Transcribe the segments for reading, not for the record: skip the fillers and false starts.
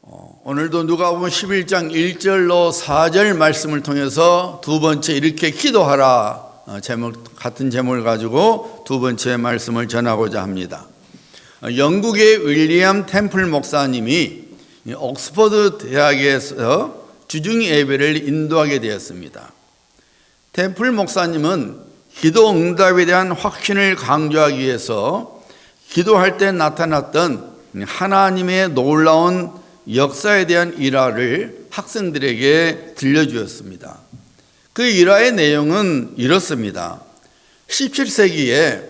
오늘도 누가복음 11장 1절로 4절 말씀을 통해서 두 번째 이렇게 기도하라 같은 제목을 가지고 두 번째 말씀을 전하고자 합니다. 영국의 윌리엄 템플 목사님이 옥스퍼드 대학에서 주중 예배를 인도하게 되었습니다. 템플 목사님은 기도 응답에 대한 확신을 강조하기 위해서 기도할 때 나타났던 하나님의 놀라운 역사에 대한 일화를 학생들에게 들려주었습니다. 그 일화의 내용은 이렇습니다. 17세기에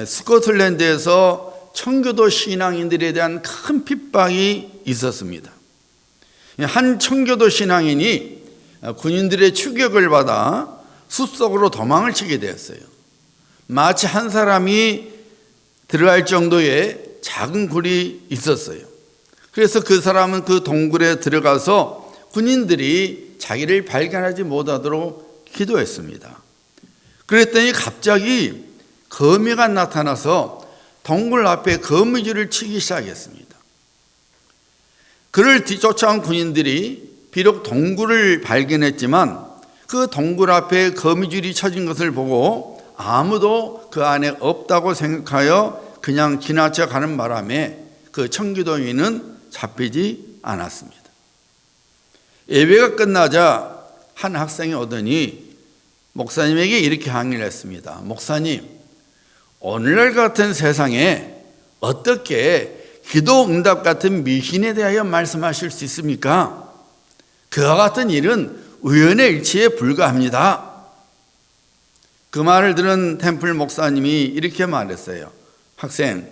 스코틀랜드에서 청교도 신앙인들에 대한 큰 핍박이 있었습니다. 한 청교도 신앙인이 군인들의 추격을 받아 숲속으로 도망을 치게 되었어요. 마치 한 사람이 들어갈 정도의 작은 굴이 있었어요. 그래서 그 사람은 그 동굴에 들어가서 군인들이 자기를 발견하지 못하도록 기도했습니다. 그랬더니 갑자기 거미가 나타나서 동굴 앞에 거미줄을 치기 시작했습니다. 그를 뒤쫓아온 군인들이 비록 동굴을 발견했지만 그 동굴 앞에 거미줄이 쳐진 것을 보고 아무도 그 안에 없다고 생각하여 그냥 지나쳐 가는 바람에 그 청교도인은 잡히지 않았습니다. 예배가 끝나자 한 학생이 오더니 목사님에게 이렇게 항의를 했습니다. 목사님, 오늘날 같은 세상에 어떻게 기도 응답 같은 미신에 대하여 말씀하실 수 있습니까? 그와 같은 일은 우연의 일치에 불과합니다. 그 말을 들은 템플 목사님이 이렇게 말했어요. 학생,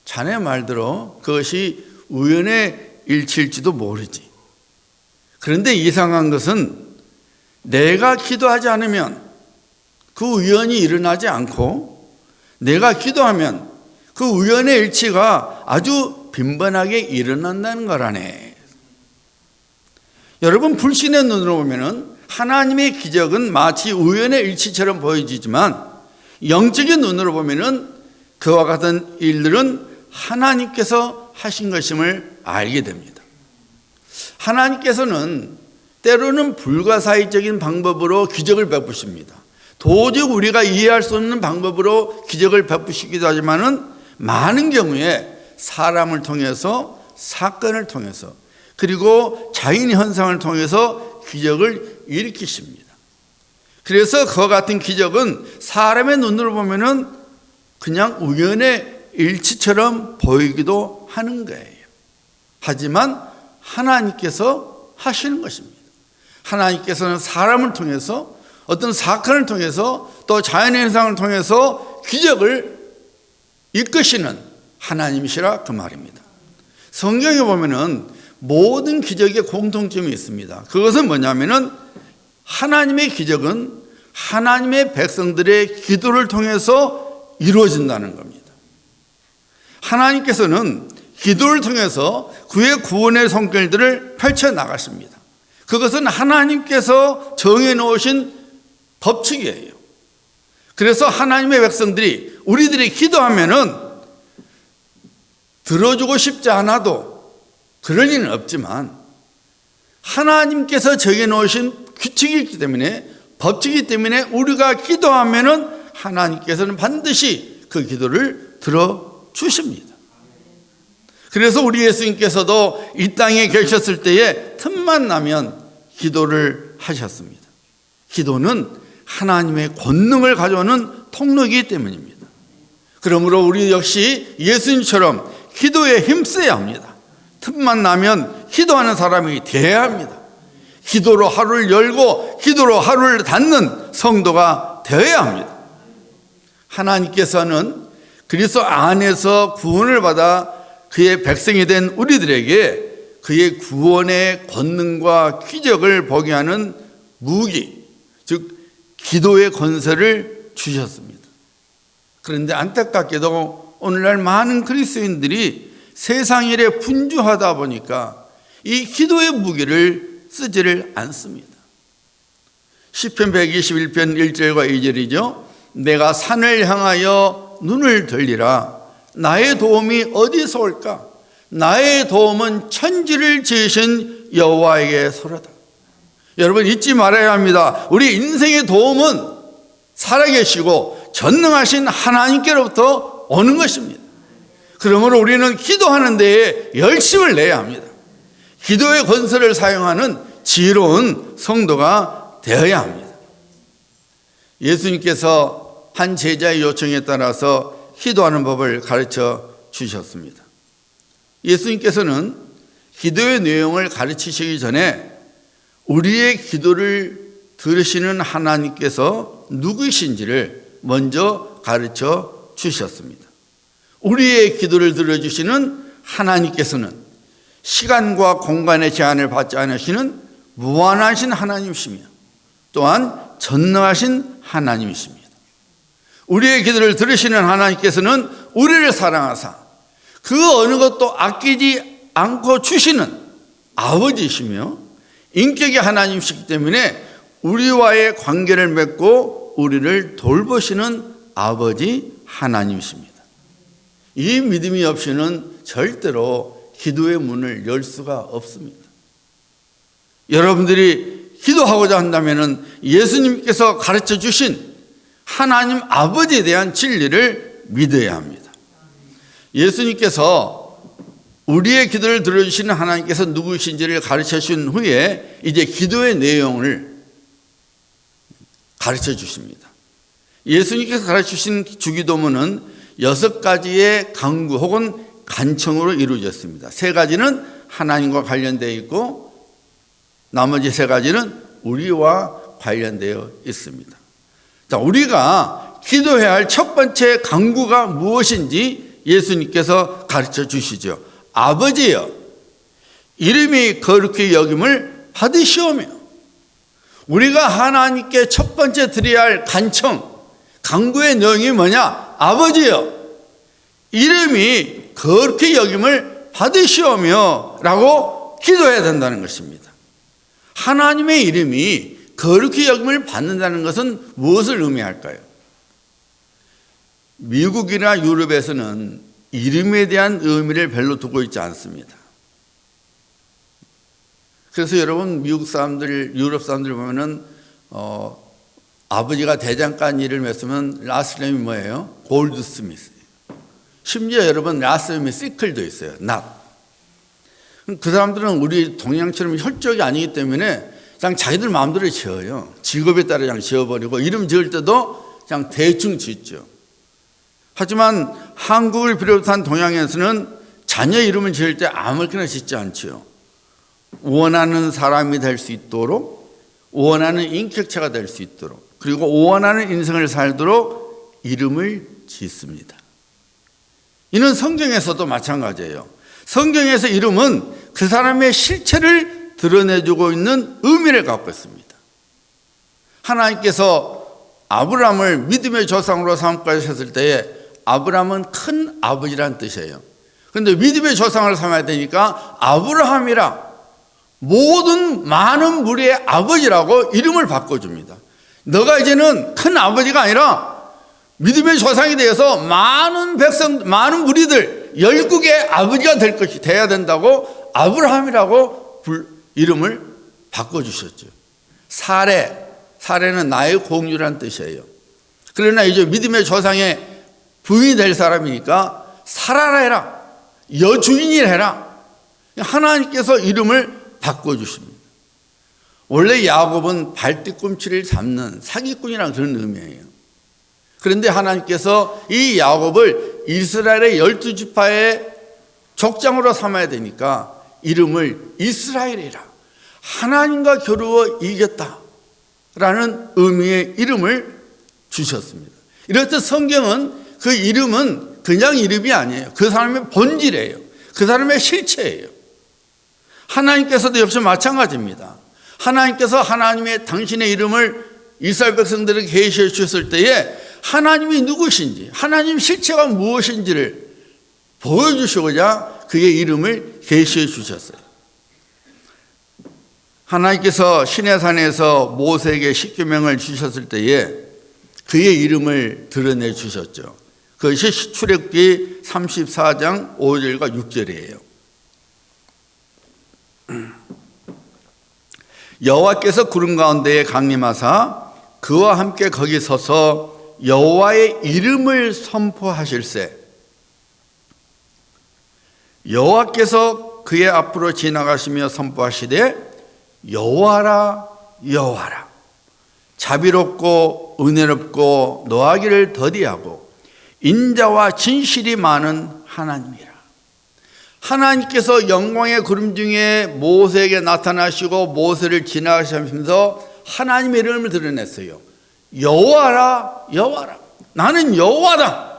자네 말대로 그것이 우연의 일치일지도 모르지. 그런데 이상한 것은 내가 기도하지 않으면 그 우연이 일어나지 않고 내가 기도하면 그 우연의 일치가 아주 빈번하게 일어난다는 거라네. 여러분, 불신의 눈으로 보면 하나님의 기적은 마치 우연의 일치처럼 보여지지만 영적인 눈으로 보면 그와 같은 일들은 하나님께서 하신 것임을 알게 됩니다. 하나님께서는 때로는 불가사의적인 방법으로 기적을 베푸십니다. 도저히 우리가 이해할 수 없는 방법으로 기적을 베푸시기도 하지만은 많은 경우에 사람을 통해서, 사건을 통해서, 그리고 자연 현상을 통해서 기적을 일으키십니다. 그래서 그와 같은 기적은 사람의 눈으로 보면은 그냥 우연의 일치처럼 보이기도 하는 거예요. 하지만 하나님께서 하시는 것입니다. 하나님께서는 사람을 통해서, 어떤 사건을 통해서, 또 자연의 현상을 통해서 기적을 이끄시는 하나님이시라 그 말입니다. 성경에 보면은 모든 기적에 공통점이 있습니다. 그것은 뭐냐면은 하나님의 기적은 하나님의 백성들의 기도를 통해서 이루어진다는 겁니다. 하나님께서는 기도를 통해서 그의 구원의 손길들을 펼쳐나가십니다. 그것은 하나님께서 정해놓으신 법칙이에요. 그래서 하나님의 백성들이 우리들이 기도하면은 들어주고 싶지 않아도 그럴 일은 없지만 하나님께서 정해놓으신 규칙이기 때문에, 법칙이기 때문에 우리가 기도하면은 하나님께서는 반드시 그 기도를 들어주십니다. 그래서 우리 예수님께서도 이 땅에 계셨을 때에 틈만 나면 기도를 하셨습니다. 기도는 하나님의 권능을 가져오는 통로이기 때문입니다. 그러므로 우리 역시 예수님처럼 기도에 힘써야 합니다. 틈만 나면 기도하는 사람이 되어야 합니다. 기도로 하루를 열고 기도로 하루를 닫는 성도가 되어야 합니다. 하나님께서는 그리스도 안에서 구원을 받아 그의 백성이 된 우리들에게 그의 구원의 권능과 기적을 보게 하는 무기, 즉 기도의 권세를 주셨습니다. 그런데 안타깝게도 오늘날 많은 그리스도인들이 세상 일에 분주하다 보니까 이 기도의 무기를 쓰지를 않습니다. 시편 121편 1절과 2절이죠. 내가 산을 향하여 눈을 들리라. 나의 도움이 어디서 올까? 나의 도움은 천지를 지으신 여호와에게서로다. 여러분 잊지 말아야 합니다. 우리 인생의 도움은 살아계시고 전능하신 하나님께로부터 오는 것입니다. 그러므로 우리는 기도하는 데에 열심을 내야 합니다. 기도의 권세를 사용하는 지혜로운 성도가 되어야 합니다. 예수님께서 한 제자의 요청에 따라서 기도하는 법을 가르쳐 주셨습니다. 예수님께서는 기도의 내용을 가르치시기 전에 우리의 기도를 들으시는 하나님께서 누구이신지를 먼저 가르쳐 주셨습니다. 우리의 기도를 들어주시는 하나님께서는 시간과 공간의 제한을 받지 않으시는 무한하신 하나님이시며 또한 전능하신 하나님이십니다. 우리의 기도를 들으시는 하나님께서는 우리를 사랑하사 그 어느 것도 아끼지 않고 주시는 아버지이시며 인격의 하나님이시기 때문에 우리와의 관계를 맺고 우리를 돌보시는 아버지 하나님이십니다. 이 믿음이 없이는 절대로 기도의 문을 열 수가 없습니다. 여러분들이 기도하고자 한다면 예수님께서 가르쳐 주신 하나님 아버지에 대한 진리를 믿어야 합니다. 예수님께서 우리의 기도를 들어주시는 하나님께서 누구이신지를 가르쳐 주신 후에 이제 기도의 내용을 가르쳐 주십니다. 예수님께서 가르쳐 주신 주기도문은 6가지의 강구 혹은 간청으로 이루어졌습니다. 3가지는 하나님과 관련되어 있고 나머지 3가지는 우리와 관련되어 있습니다. 자, 우리가 기도해야 할 첫 번째 강구가 무엇인지 예수님께서 가르쳐 주시죠. 아버지여, 이름이 거룩히 여김을 받으시오며. 우리가 하나님께 첫 번째 드려야 할 간청, 강구의 내용이 뭐냐? 아버지여, 이름이 거룩히 여김을 받으시오며 라고 기도해야 된다는 것입니다. 하나님의 이름이 거룩히 여김을 받는다는 것은 무엇을 의미할까요? 미국이나 유럽에서는 이름에 대한 의미를 별로 두고 있지 않습니다. 그래서 여러분 미국 사람들, 유럽 사람들 보면은 아버지가 대장간 일을 맺으면 라스트 네임이 뭐예요? 골드스미스. 심지어 여러분 라스트 네임이 시클도 있어요. 낫. 그 사람들은 우리 동양처럼 혈족이 아니기 때문에 그냥 자기들 마음대로 지어요. 직업에 따라 그냥 지어버리고 이름 지을 때도 그냥 대충 짓죠. 하지만 한국을 비롯한 동양에서는 자녀 이름을 지을 때 아무렇게나 짓지 않죠. 원하는 사람이 될 수 있도록, 원하는 인격체가 될 수 있도록, 그리고 원하는 인생을 살도록 이름을 짓습니다. 이는 성경에서도 마찬가지예요. 성경에서 이름은 그 사람의 실체를 드러내주고 있는 의미를 갖고 있습니다. 하나님께서 아브라함을 믿음의 조상으로 삼고 하셨을 때에 아브라함은 큰 아버지라는 뜻이에요. 그런데 믿음의 조상을 삼아야 되니까 아브라함이라 모든 많은 무리의 아버지라고 이름을 바꿔줍니다. 너가 이제는 큰 아버지가 아니라 믿음의 조상이 되어서 많은 백성, 많은 무리들, 열국의 아버지가 될 것이 돼야 된다고 아브라함이라고 이름을 바꿔주셨죠. 사례는 나의 공유라는 뜻이에요. 그러나 이제 믿음의 조상의 부인이 될 사람이니까 사라라 해라, 여주인이라 해라. 하나님께서 이름을 바꿔주십니다. 원래 야곱은 발뒤꿈치를 잡는 사기꾼이라는 그런 의미예요. 그런데 하나님께서 이 야곱을 이스라엘의 12지파의 족장으로 삼아야 되니까 이름을 이스라엘이라, 하나님과 겨루어 이겼다라는 의미의 이름을 주셨습니다. 이렇듯 성경은 그 이름은 그냥 이름이 아니에요. 그 사람의 본질이에요. 그 사람의 실체예요. 하나님께서도 역시 마찬가지입니다. 하나님께서 하나님의 당신의 이름을 이스라엘 백성들에게 계시해 주셨을 때에 하나님이 누구신지, 하나님 실체가 무엇인지를 보여주시고자 그의 이름을 계시해 주셨어요. 하나님께서 시내산에서 모세에게 십계명을 주셨을 때에 그의 이름을 드러내 주셨죠. 그것이 출애굽기 34장 5절과 6절이에요. 여호와께서 구름 가운데에 강림하사 그와 함께 거기 서서 여호와의 이름을 선포하실세. 여호와께서 그의 앞으로 지나가시며 선포하시되 여호와라 여호와라 자비롭고 은혜롭고 노하기를 더디하고 인자와 진실이 많은 하나님이라. 하나님께서 영광의 구름 중에 모세에게 나타나시고 모세를 지나가시면서 하나님의 이름을 드러냈어요. 여호와라 여호와라. 나는 여호와다.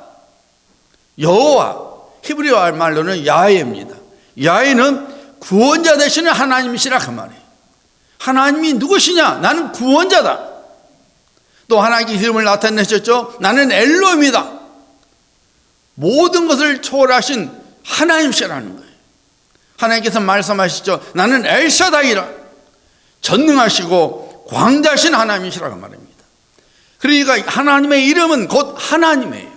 여호와 히브리어 말로는 야훼입니다. 야훼는 구원자 되시는 하나님이시라 그 말이에요. 하나님이 누구시냐? 나는 구원자다. 또 하나님께 이름을 나타내셨죠. 나는 엘로힘이다. 모든 것을 초월하신 하나님이시라는 거예요. 하나님께서 말씀하시죠. 나는 엘샤다이라. 전능하시고 광대하신 하나님이시라고 말합니다. 그러니까 하나님의 이름은 곧 하나님이에요.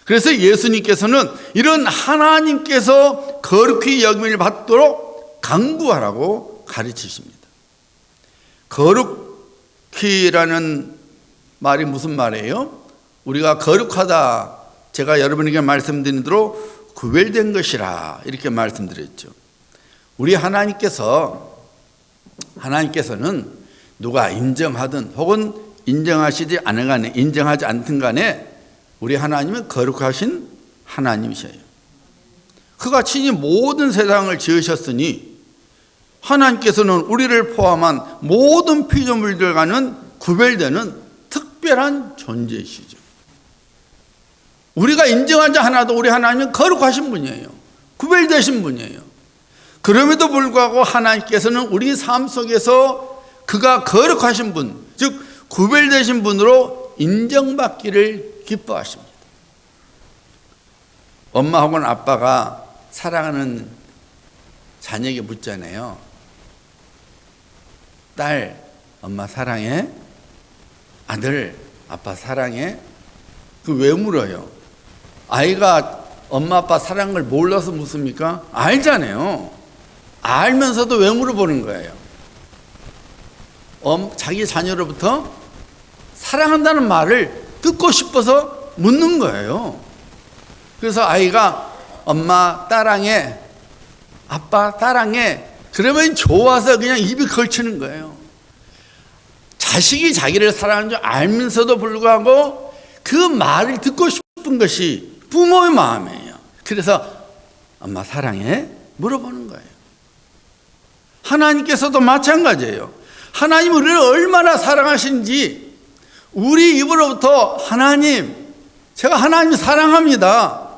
그래서 예수님께서는 이런 하나님께서 거룩히 여김을 받도록 강구하라고 가르치십니다. 거룩히라는 말이 무슨 말이에요? 우리가 거룩하다, 제가 여러분에게 말씀드린 대로 구별된 것이라 이렇게 말씀드렸죠. 우리 하나님께서는 누가 인정하든 혹은 인정하시지 않은 간에, 인정하지 않든 간에 우리 하나님은 거룩하신 하나님이셔요. 그가 친히 모든 세상을 지으셨으니 하나님께서는 우리를 포함한 모든 피조물들과는 구별되는 특별한 존재이시죠. 우리가 인정하지 않아도 우리 하나님은 거룩하신 분이에요. 구별되신 분이에요. 그럼에도 불구하고 하나님께서는 우리 삶 속에서 그가 거룩하신 분, 즉 구별되신 분으로 인정받기를 기뻐하십니다. 엄마 혹은 아빠가 사랑하는 자녀에게 묻잖아요. 딸, 엄마 사랑해? 아들, 아빠 사랑해? 그 왜 물어요? 아이가 엄마 아빠 사랑을 몰라서 묻습니까? 알잖아요. 알면서도 왜 물어보는 거예요? 자기 자녀로부터 사랑한다는 말을 듣고 싶어서 묻는 거예요. 그래서 아이가 엄마 따랑해, 아빠 따랑해, 그러면 좋아서 그냥 입이 걸치는 거예요. 자식이 자기를 사랑하는 줄 알면서도 불구하고 그 말을 듣고 싶은 것이 부모의 마음이에요. 그래서 엄마 사랑해? 물어보는 거예요. 하나님께서도 마찬가지예요. 하나님은 우리를 얼마나 사랑하시는지 우리 입으로부터 하나님, 제가 하나님 사랑합니다.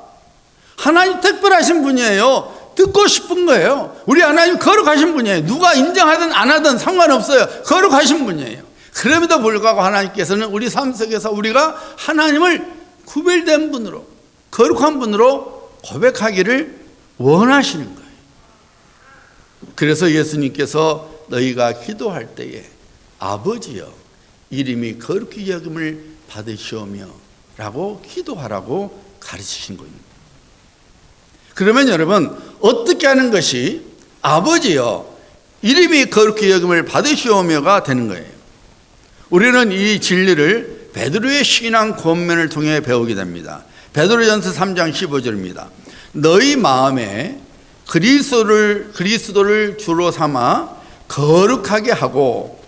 하나님 특별하신 분이에요. 듣고 싶은 거예요. 우리 하나님 거룩하신 분이에요. 누가 인정하든 안 하든 상관없어요. 거룩하신 분이에요. 그럼에도 불구하고 하나님께서는 우리 삶 속에서 우리가 하나님을 구별된 분으로, 거룩한 분으로 고백하기를 원하시는 거예요. 그래서 예수님께서 너희가 기도할 때에 아버지여 이름이 거룩히 여김을 받으시오며 라고 기도하라고 가르치신 겁니다. 그러면 여러분, 어떻게 하는 것이 아버지여 이름이 거룩히 여김을 받으시오며가 되는 거예요. 우리는 이 진리를 베드로의 신앙 권면을 통해 배우게 됩니다. 베드로전서 3장 15절입니다. 너희 마음에 그리스도를 주로 삼아 거룩하게 하고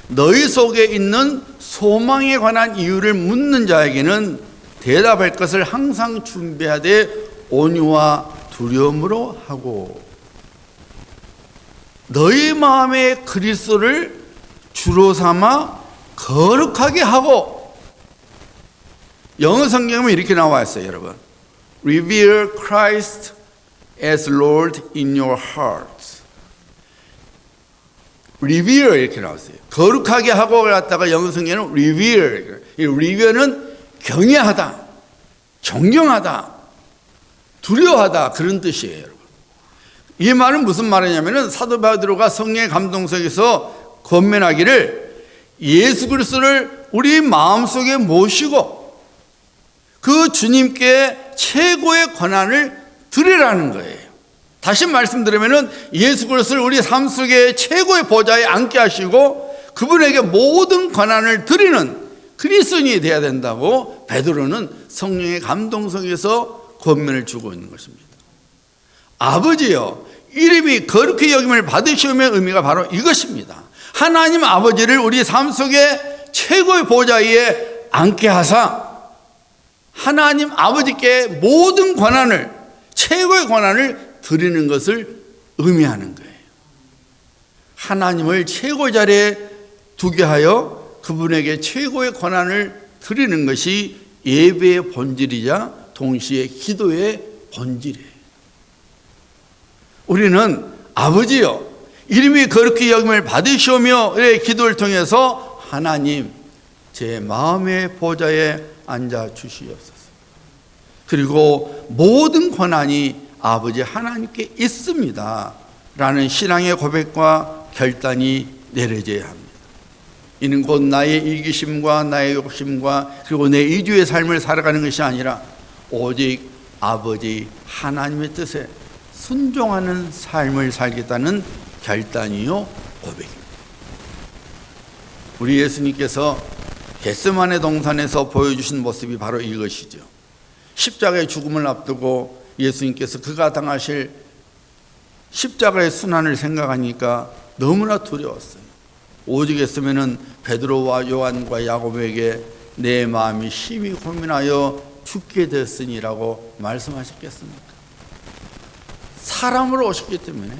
너희 속에 있는 소망에 관한 이유를 묻는 자에게는 대답할 것을 항상 준비하되 온유와 두려움으로 하고. 너희 마음에 그리스도를 주로 삼아 거룩하게 하고. 영어 성경은 이렇게 나와 있어요, 여러분. Revere Christ as Lord in your hearts. Revere 이렇게 나왔어요. 거룩하게 하고 갔다가 영어 성경은 Revere. 이 Revere는 경외하다, 존경하다, 두려워하다 그런 뜻이에요, 여러분. 이 말은 무슨 말이냐면은 사도 바울가 성령의 감동 속에서 권면하기를 예수 그리스도를 우리 마음속에 모시고 그 주님께 최고의 권한을 드리라는 거예요. 다시 말씀드리면은 예수 그리스도를 우리 삶 속에 최고의 보좌에 앉게 하시고 그분에게 모든 권한을 드리는 그리스도인이 되어야 된다고 베드로는 성령의 감동 속에서 권면을 주고 있는 것입니다. 아버지여, 이름이 거룩히 여김을 받으시오의 의미가 바로 이것입니다. 하나님 아버지를 우리 삶 속에 최고의 보좌에 앉게 하사 하나님 아버지께 모든 권한을, 최고의 권한을 드리는 것을 의미하는 거예요. 하나님을 최고의 자리에 두게 하여 그분에게 최고의 권한을 드리는 것이 예배의 본질이자 동시에 기도의 본질이에요. 우리는 아버지여, 이름이 거룩히 여김을 받으시오며의 기도를 통해서 하나님, 제 마음의 보좌에 앉아 주시옵소서. 그리고 모든 권한이 아버지 하나님께 있습니다 라는 신앙의 고백과 결단이 내려져야 합니다. 이는 곧 나의 이기심과 나의 욕심과 그리고 내 이주의 삶을 살아가는 것이 아니라 오직 아버지 하나님의 뜻에 순종하는 삶을 살겠다는 결단이요 고백입니다. 우리 예수님께서 겟세마네 동산에서 보여주신 모습이 바로 이것이죠. 십자가의 죽음을 앞두고 예수님께서 그가 당하실 십자가의 순환을 생각하니까 너무나 두려웠어요. 오직 했으면 베드로와 요한과 야고보에게 내 마음이 심히 고민하여 죽게 됐으니라고 말씀하셨겠습니까? 사람으로 오셨기 때문에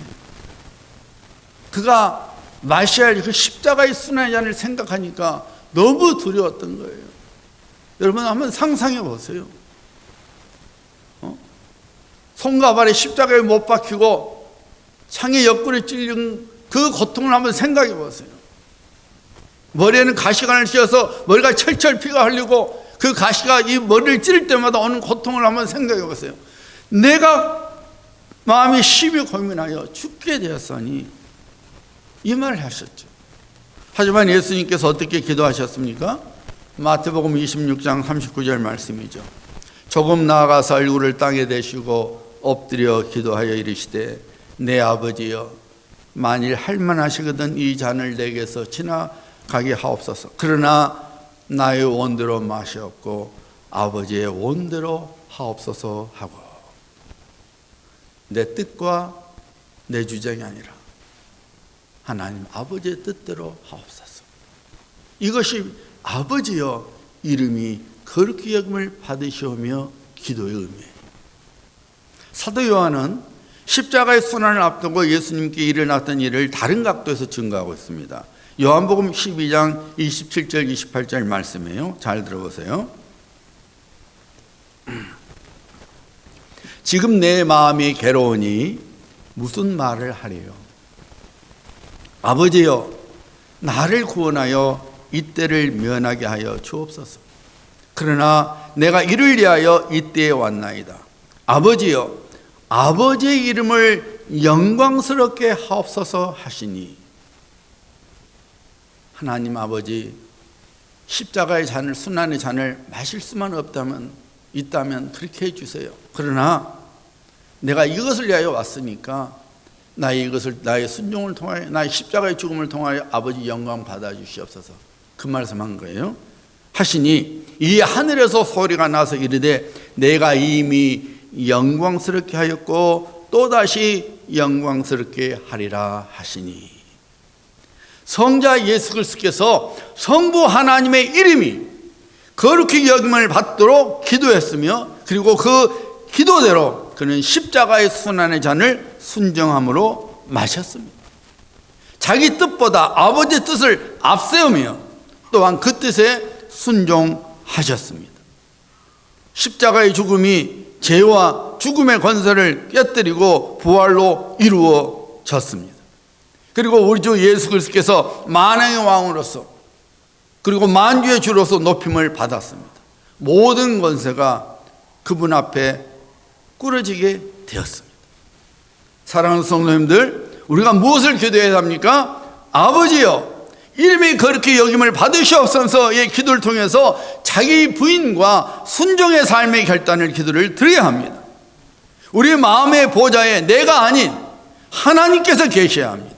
그가 마셔야 할 그 십자가의 순환의 잔을 생각하니까 너무 두려웠던 거예요. 여러분 한번 상상해 보세요. 손과 발에 십자가에 못 박히고 창의 옆구리에 찔린 그 고통을 한번 생각해 보세요. 머리에는 가시관을 씌워서 머리가 철철 피가 흘리고 그 가시가 이 머리를 찌를 때마다 오는 고통을 한번 생각해 보세요. 내가 마음이 심히 고민하여 죽게 되었으니 이 말을 하셨죠. 하지만 예수님께서 어떻게 기도하셨습니까? 마태복음 26장 39절 말씀이죠. 조금 나아가서 얼굴을 땅에 대시고 엎드려 기도하여 이르시되 내 아버지여, 만일 할만하시거든 이 잔을 내게서 지나가게 하옵소서. 그러나 나의 원대로 마시옵고 아버지의 원대로 하옵소서 하고, 내 뜻과 내 주장이 아니라 하나님 아버지의 뜻대로 하옵소서. 이것이 아버지여 이름이 거룩히 여김을 받으시오며 기도의 의미예요. 사도 요한은 십자가의 순환을 앞두고 예수님께 일어났던 일을 다른 각도에서 증거하고 있습니다. 요한복음 12장 27절 28절 말씀이에요. 잘 들어보세요. 지금 내 마음이 괴로우니 무슨 말을 하래요? 아버지여, 나를 구원하여 이때를 면하게 하여 주옵소서. 그러나 내가 이를 위하여 이때에 왔나이다. 아버지여, 아버지의 이름을 영광스럽게 하옵소서 하시니, 하나님 아버지, 십자가의 잔을, 순환의 잔을 마실 수만 있다면 그렇게 해주세요. 그러나 내가 이것을 위하여 왔으니까 나의 순종을 통하여, 나의 십자가의 죽음을 통하여 아버지 영광 받아 주시옵소서. 그 말씀한 거예요. 하시니 이 하늘에서 소리가 나서 이르되 내가 이미 영광스럽게 하였고 또다시 영광스럽게 하리라 하시니, 성자 예수 그리스도께서 성부 하나님의 이름이 거룩히 여김을 받도록 기도했으며, 그리고 그 기도대로 그는 십자가의 순환의 잔을 순종함으로 마셨습니다. 자기 뜻보다 아버지의 뜻을 앞세우며 또한 그 뜻에 순종하셨습니다. 십자가의 죽음이 죄와 죽음의 권세를 깨뜨리고 부활로 이루어졌습니다. 그리고 우리 주 예수 그리스도께서 만왕의 왕으로서 그리고 만주의 주로서 높임을 받았습니다. 모든 권세가 그분 앞에 꾸러지게 되었습니다. 사랑하는 성도님들, 우리가 무엇을 기도해야 합니까? 아버지여, 이름이 거룩히 여김을 받으시옵소서의 기도를 통해서 자기 부인과 순종의 삶의 결단을 기도를 드려야 합니다. 우리 마음의 보좌에 내가 아닌 하나님께서 계셔야 합니다.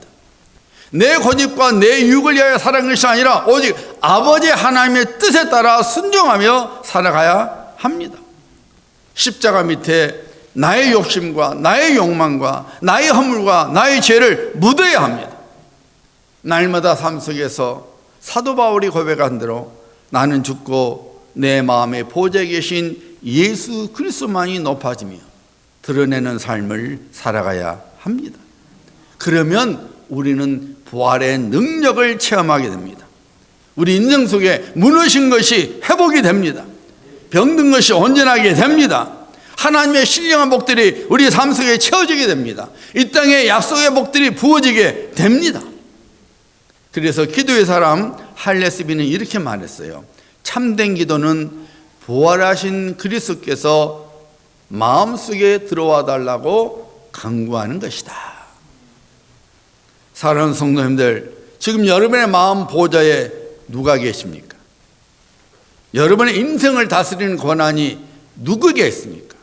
내 고집과 내 유익을 위하여 살아가는 것이 아니라 오직 아버지 하나님의 뜻에 따라 순종하며 살아가야 합니다. 십자가 밑에 나의 욕심과 나의 욕망과 나의 허물과 나의 죄를 묻어야 합니다. 날마다 삶 속에서 사도 바울이 고백한 대로 나는 죽고 내 마음의 보좌에 계신 예수 그리스도만이 높아지며 드러내는 삶을 살아가야 합니다. 그러면 우리는 부활의 능력을 체험하게 됩니다. 우리 인생 속에 무너진 것이 회복이 됩니다. 병든 것이 온전하게 됩니다. 하나님의 신령한 복들이 우리 삶 속에 채워지게 됩니다. 이 땅에 약속의 복들이 부어지게 됩니다. 그래서 기도의 사람 할레스비는 이렇게 말했어요. 참된 기도는 부활하신 그리스도께서 마음속에 들어와 달라고 간구하는 것이다. 사랑하는 성도님들, 지금 여러분의 마음 보좌에 누가 계십니까? 여러분의 인생을 다스리는 권한이 누구에게 있습니까?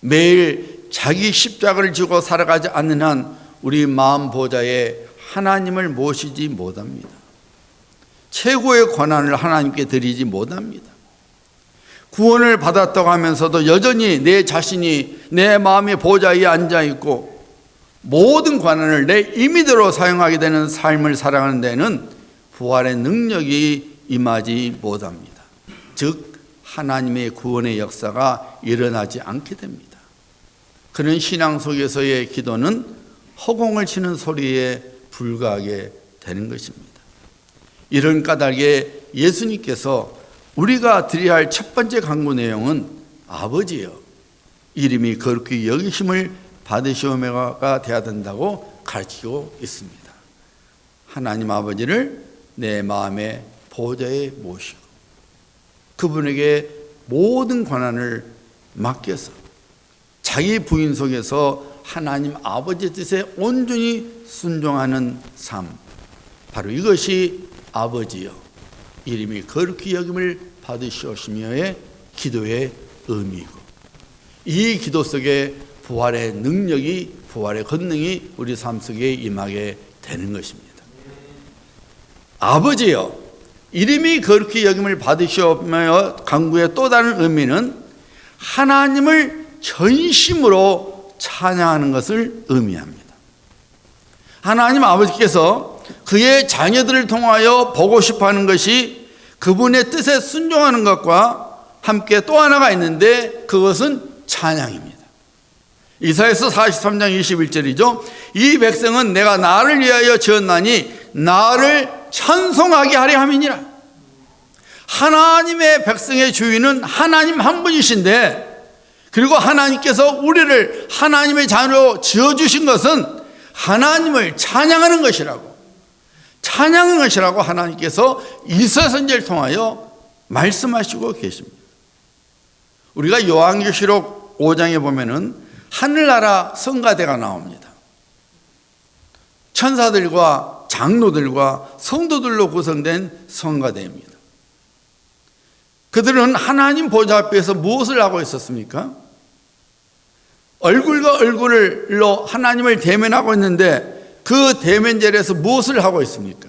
매일 자기 십자가를 지고 살아가지 않는 한 우리 마음 보좌에 하나님을 모시지 못합니다. 최고의 권한을 하나님께 드리지 못합니다. 구원을 받았다고 하면서도 여전히 내 자신이 내 마음의 보좌에 앉아있고 모든 권한을 내 임의대로 사용하게 되는 삶을 살아가는 데는 부활의 능력이 임하지 못합니다. 즉 하나님의 구원의 역사가 일어나지 않게 됩니다. 그런 신앙 속에서의 기도는 허공을 치는 소리에 불과하게 되는 것입니다. 이런 까닭에 예수님께서 우리가 드려야 할 첫 번째 간구 내용은 아버지여 이름이 거룩히 여기심을 받으시오며가 되어야 된다고 가르치고 있습니다. 하나님 아버지를 내 마음의 보좌에 모시고 그분에게 모든 권한을 맡겨서 자기 부인 속에서 하나님 아버지의 뜻에 온전히 순종하는 삶, 바로 이것이 아버지여 이름이 거룩히 여김을 받으시오시며의 기도의 의미이고, 이 기도 속에 부활의 능력이, 부활의 권능이 우리 삶 속에 임하게 되는 것입니다. 아버지여 이름이 거룩히 여김을 받으시오며 간구의 또 다른 의미는 하나님을 전심으로 찬양하는 것을 의미합니다. 하나님 아버지께서 그의 자녀들을 통하여 보고 싶어하는 것이 그분의 뜻에 순종하는 것과 함께 또 하나가 있는데 그것은 찬양입니다. 이사야서 43장 21절이죠. 이 백성은 내가 나를 위하여 지었나니 나를 찬송하게 하려 함이니라. 하나님의 백성의 주인은 하나님 한 분이신데, 그리고 하나님께서 우리를 하나님의 자녀로 지어주신 것은 하나님을 찬양하는 것이라고, 찬양하는 것이라고 하나님께서 이사야 선지자를 통하여 말씀하시고 계십니다. 우리가 요한계시록 5장에 보면은 하늘나라 성가대가 나옵니다. 천사들과 장로들과 성도들로 구성된 성가대입니다. 그들은 하나님 보좌 앞에서 무엇을 하고 있었습니까? 얼굴과 얼굴로 하나님을 대면하고 있는데 그 대면자리에서 무엇을 하고 있습니까?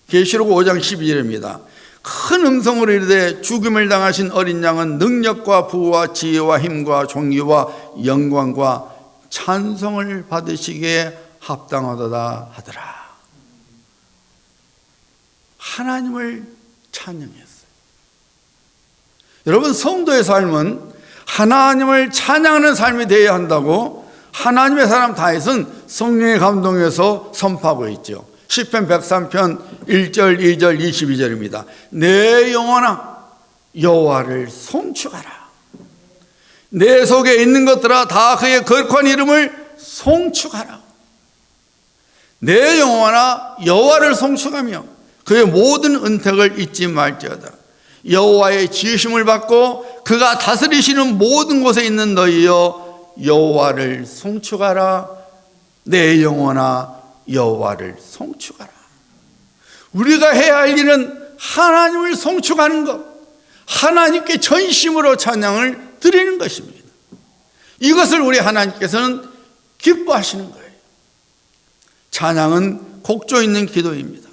계시록 5장 12절입니다. 큰 음성으로 이르되 죽음을 당하신 어린 양은 능력과 부와 지혜와 힘과 존귀와 영광과 찬송을 받으시기에 합당하도다 하더라. 하나님을 찬양했어요. 여러분, 성도의 삶은 하나님을 찬양하는 삶이 되어야 한다고 하나님의 사람 다윗은 성령의 감동에서 선포하고 있죠. 시편 103편 1절, 2절, 22절입니다. 내 영혼아 여호와를 송축하라. 내 속에 있는 것들아 다 그의 거룩한 이름을 송축하라. 내 영혼아 여호와를 송축하며 그의 모든 은택을 잊지 말지어다. 여호와의 지으심을 받고 그가 다스리시는 모든 곳에 있는 너희여 여호와를 송축하라. 내 영혼아 여호와를 송축하라. 우리가 해야 할 일은 하나님을 송축하는 것, 하나님께 전심으로 찬양을 드리는 것입니다. 이것을 우리 하나님께서는 기뻐하시는 거예요. 찬양은 곡조 있는 기도입니다.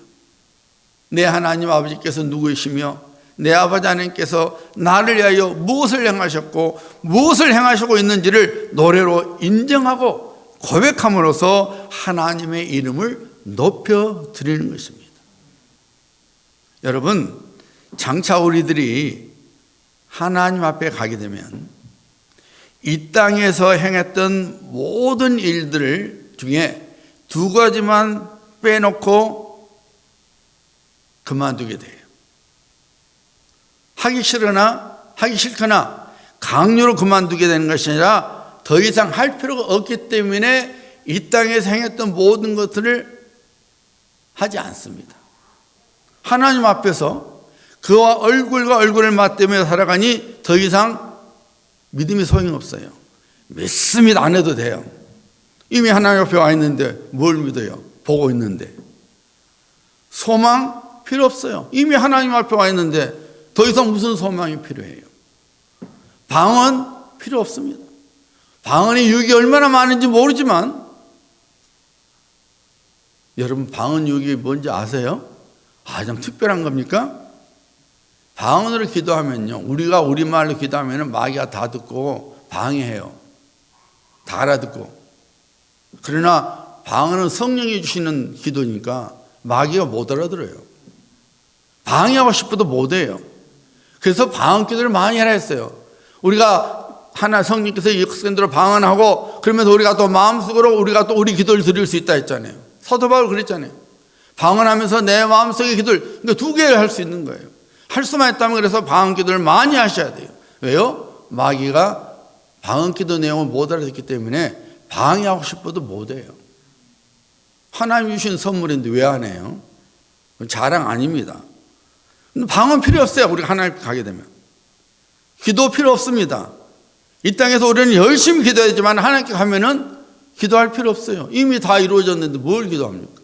내 하나님 아버지께서 누구이시며 내 아버지 하나님께서 나를 위하여 무엇을 행하셨고 무엇을 행하시고 있는지를 노래로 인정하고 고백함으로써 하나님의 이름을 높여드리는 것입니다. 여러분, 장차 우리들이 하나님 앞에 가게 되면 이 땅에서 행했던 모든 일들 중에 두 가지만 빼놓고 그만두게 돼요. 하기 싫거나 강요로 그만두게 되는 것이 아니라 더 이상 할 필요가 없기 때문에 이 땅에서 행했던 모든 것들을 하지 않습니다. 하나님 앞에서 그와 얼굴과 얼굴을 맞대며 살아가니 더 이상 믿음이 소용없어요. 믿습니다 안 해도 돼요. 이미 하나님 앞에 와 있는데 뭘 믿어요? 보고 있는데. 소망 필요 없어요. 이미 하나님 앞에 와 있는데 더 이상 무슨 소망이 필요해요? 방언 필요 없습니다. 방언의 유익이 얼마나 많은지 모르지만 여러분, 방언 유익이 뭔지 아세요? 좀 특별한 겁니까? 방언으로 기도하면요, 우리가 우리말로 기도하면 마귀가 다 듣고 방해해요. 다 알아듣고. 그러나 방언은 성령이 주시는 기도니까 마귀가 못 알아들어요. 방해하고 싶어도 못해요. 그래서 방언 기도를 많이 하라 했어요. 우리가 하나 성령께서 역사대로 방언하고 그러면서 우리가 또 마음속으로 우리가 또 우리 기도를 드릴 수 있다 했잖아요. 사도 바울 그랬잖아요. 방언하면서 내 마음속의 기도를, 그러니까 두 개를 할 수 있는 거예요. 할 수만 있다면 그래서 방언 기도를 많이 하셔야 돼요. 왜요? 마귀가 방언 기도 내용을 못 알아듣기 때문에 방해하고 싶어도 못해요. 하나님 주신 선물인데 왜 안 해요? 자랑 아닙니다. 방언 필요 없어요. 우리가 하나님 가게 되면. 기도 필요 없습니다. 이 땅에서 우리는 열심히 기도하지만 하나님께 가면은 기도할 필요 없어요. 이미 다 이루어졌는데 뭘 기도합니까?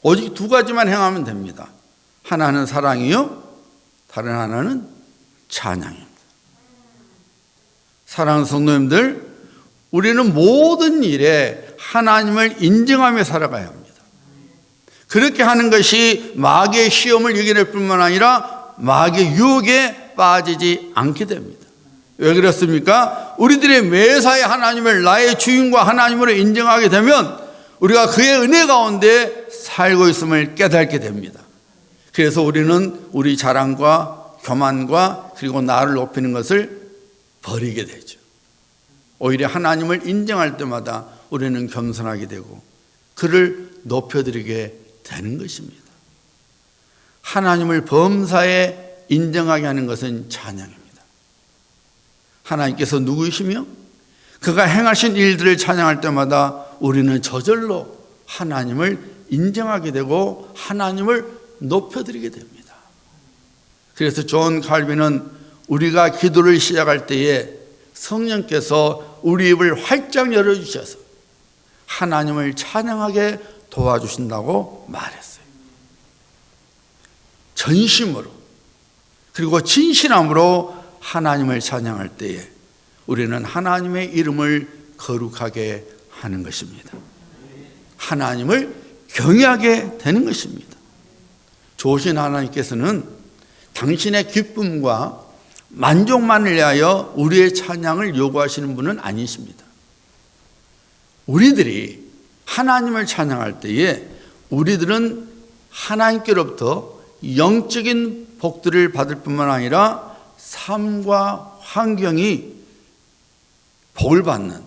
오직 두 가지만 행하면 됩니다. 하나는 사랑이요, 다른 하나는 찬양입니다. 사랑하는 성도님들, 우리는 모든 일에 하나님을 인정하며 살아가야 합니다. 그렇게 하는 것이 마귀의 시험을 이겨낼 뿐만 아니라 마귀의 유혹에 빠지지 않게 됩니다. 왜 그렇습니까? 우리들의 매사에 하나님을 나의 주인과 하나님으로 인정하게 되면 우리가 그의 은혜 가운데 살고 있음을 깨닫게 됩니다. 그래서 우리는 우리 자랑과 교만과 그리고 나를 높이는 것을 버리게 되죠. 오히려 하나님을 인정할 때마다 우리는 겸손하게 되고 그를 높여드리게 되는 것입니다. 하나님을 범사에 인정하게 하는 것은 찬양입니다. 하나님께서 누구이시며 그가 행하신 일들을 찬양할 때마다 우리는 저절로 하나님을 인정하게 되고 하나님을 높여드리게 됩니다. 그래서 존 칼빈은 우리가 기도를 시작할 때에 성령께서 우리 입을 활짝 열어주셔서 하나님을 찬양하게 도와주신다고 말했어요. 전심으로 그리고 진실함으로 하나님을 찬양할 때에 우리는 하나님의 이름을 거룩하게 하는 것입니다. 하나님을 경외하게 되는 것입니다. 좋으신 하나님께서는 당신의 기쁨과 만족만을 위하여 우리의 찬양을 요구하시는 분은 아니십니다. 우리들이 하나님을 찬양할 때에 우리들은 하나님께로부터 영적인 복들을 받을 뿐만 아니라 삶과 환경이 복을 받는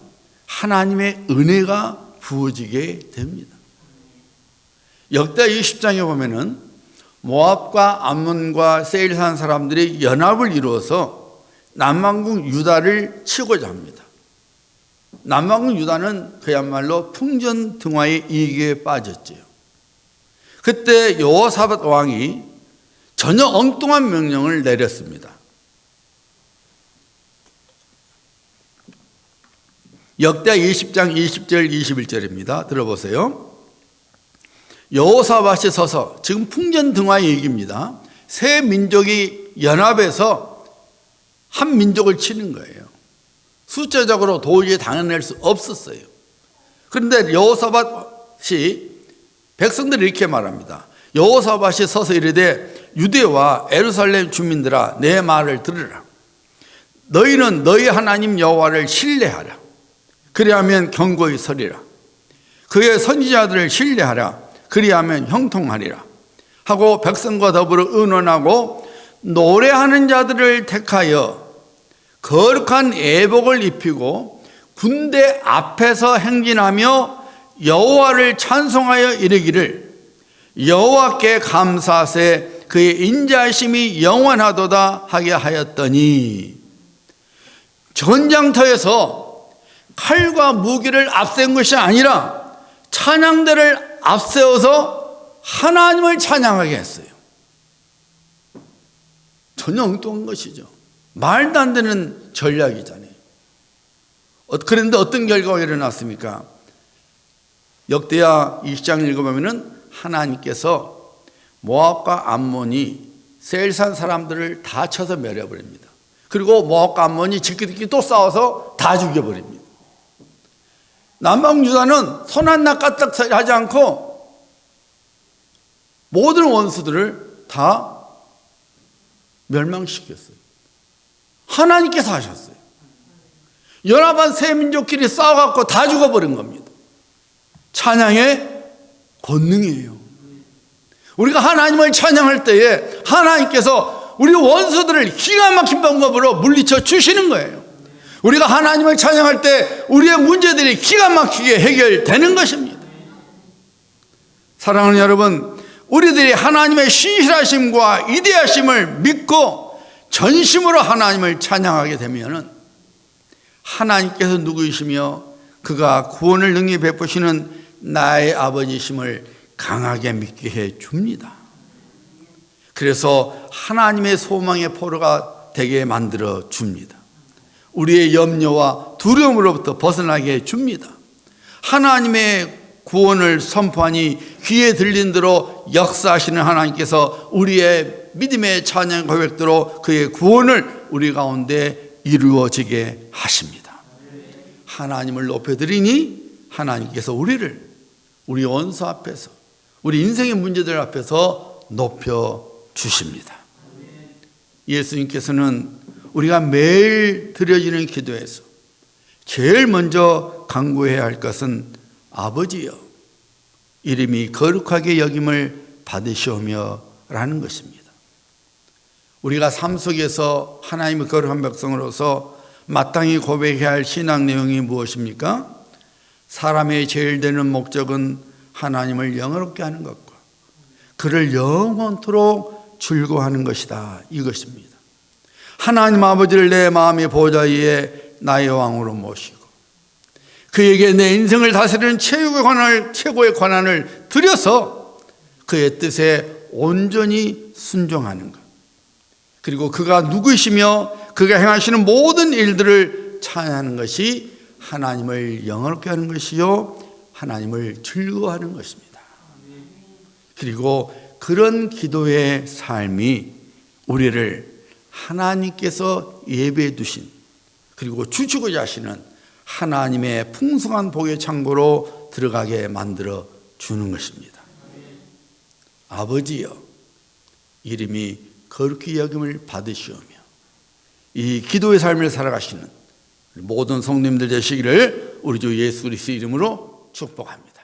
하나님의 은혜가 부어지게 됩니다. 역대 20장에 보면은 모압과 암몬과 세일 사는 사람들이 연합을 이루어서 남방국 유다를 치고자 합니다. 남방국 유다는 그야말로 풍전등화의 이익에 빠졌지요. 그때 여호사밧 왕이 전혀 엉뚱한 명령을 내렸습니다. 역대 20장 20절 21절입니다. 들어보세요. 여호사밧이 서서, 지금 풍전등화의 얘기입니다. 세 민족이 연합해서 한 민족을 치는 거예요. 숫자적으로 도저히 당해낼 수 없었어요. 그런데 여호사밧이 백성들이 이렇게 말합니다. 여호사밧이 서서 이르되 유대와 예루살렘 주민들아 내 말을 들으라. 너희는 너희 하나님 여호와를 신뢰하라. 그리하면 견고히 서리라. 그의 선지자들을 신뢰하라. 그리하면 형통하리라. 하고 백성과 더불어 의논하고 노래하는 자들을 택하여 거룩한 애복을 입히고 군대 앞에서 행진하며 여호와를 찬송하여 이르기를 여호와께 감사하세 그의 인자하심이 영원하도다 하게 하였더니, 전장터에서 칼과 무기를 앞세운 것이 아니라 찬양대를 앞세워서 하나님을 찬양하게 했어요. 전혀 엉뚱한 것이죠. 말도 안 되는 전략이잖아요. 그런데 어떤 결과가 일어났습니까? 역대하 20장 읽어보면 하나님께서 모압과 암몬이 세일산 사람들을 다 쳐서 멸해버립니다. 그리고 모압과 암몬이 지키들끼리 또 싸워서 다 죽여버립니다. 남방 유다는 손 하나 까딱 하지 않고 모든 원수들을 다 멸망시켰어요. 하나님께서 하셨어요. 연합한 세 민족끼리 싸워갖고 다 죽어버린 겁니다. 찬양의 권능이에요. 우리가 하나님을 찬양할 때에 하나님께서 우리 원수들을 기가 막힌 방법으로 물리쳐 주시는 거예요. 우리가 하나님을 찬양할 때 우리의 문제들이 기가 막히게 해결되는 것입니다. 사랑하는 여러분, 우리들이 하나님의 신실하심과 위대하심을 믿고 전심으로 하나님을 찬양하게 되면 하나님께서 누구이시며 그가 구원을 능히 베푸시는 나의 아버지심을 강하게 믿게 해 줍니다. 그래서 하나님의 소망의 포로가 되게 만들어 줍니다. 우리의 염려와 두려움으로부터 벗어나게 해 줍니다. 하나님의 구원을 선포하니 귀에 들린 대로 역사하시는 하나님께서 우리의 믿음의 찬양 고백대로 그의 구원을 우리 가운데 이루어지게 하십니다. 하나님을 높여드리니 하나님께서 우리 원수 앞에서, 우리 인생의 문제들 앞에서 높여주십니다. 예수님께서는 우리가 매일 드려지는 기도에서 제일 먼저 간구해야 할 것은 아버지여 이름이 거룩하게 여김을 받으시오며 라는 것입니다. 우리가 삶 속에서 하나님의 거룩한 백성으로서 마땅히 고백해야 할 신앙 내용이 무엇입니까? 사람의 제일 되는 목적은 하나님을 영화롭게 하는 것과 그를 영원토록 즐거워하는 것이다, 이것입니다. 하나님 아버지를 내 마음의 보좌 위에 나의 왕으로 모시고 그에게 내 인생을 다스리는 최고의 권한을 드려서 그의 뜻에 온전히 순종하는 것, 그리고 그가 누구이시며 그가 행하시는 모든 일들을 찬양하는 것이 하나님을 영화롭게 하는 것이요 하나님을 즐거워하는 것입니다. 그리고 그런 기도의 삶이 우리를 하나님께서 예배해 두신 그리고 주시고자 하시는 하나님의 풍성한 복의 창고로 들어가게 만들어 주는 것입니다. 아버지여 이름이 거룩히 여김을 받으시오며 이 기도의 삶을 살아가시는 모든 성도님들 되시기를 우리 주 예수 그리스도 이름으로 축복합니다.